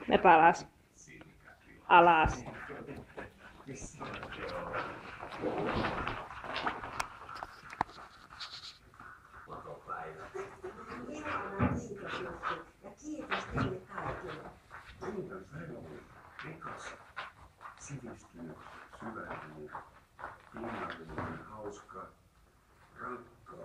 Lepä alas. Alas. Ja kiitos teille kaikille. Rikas, sivistynyt, syvällinen, pinnallinen, hauska, rankkaa.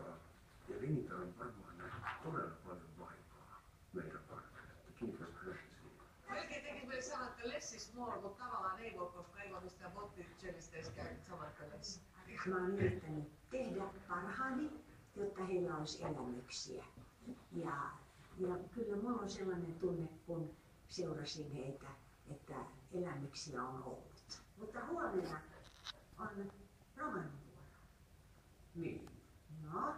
Ja Lenita on varmaan nähnyt todella paljon vaivaa meidän parhaille. Kiitos hänelle siitä. Melkein tekisi mieli sanoa, että less is more, mutta tavallaan ei voi, koska ei voi mistään botticelista edes käydä saman less. Mä oon yrittänyt tehdä parhaani, jotta heillä olisi elämyksiä. Ja kyllä mulla on sellainen tunne, kun seurasin heitä, että elämyksiä on ollut. Mutta huomenna on Romanin vuoro. Niin. No?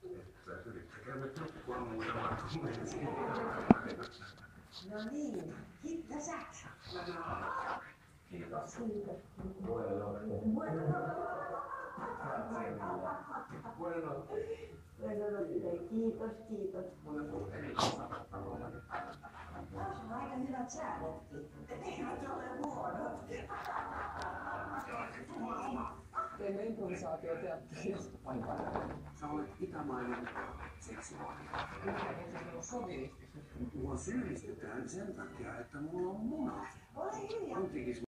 Että yrittäkää nyt nukkua muutaman tunnin siihen. No niin, hittasat. Kiitos. Kiitos, kiitos. Se on aika hyvät säädötkin. Eivät ole huonot. Teemme improvisaatioteatteria. Sä olet itämainen seksivaari. Yhtäkin se on sovinistis. Mua syyllistetään sen takia, että mulla on muna. Ole hiljaa. Antiikis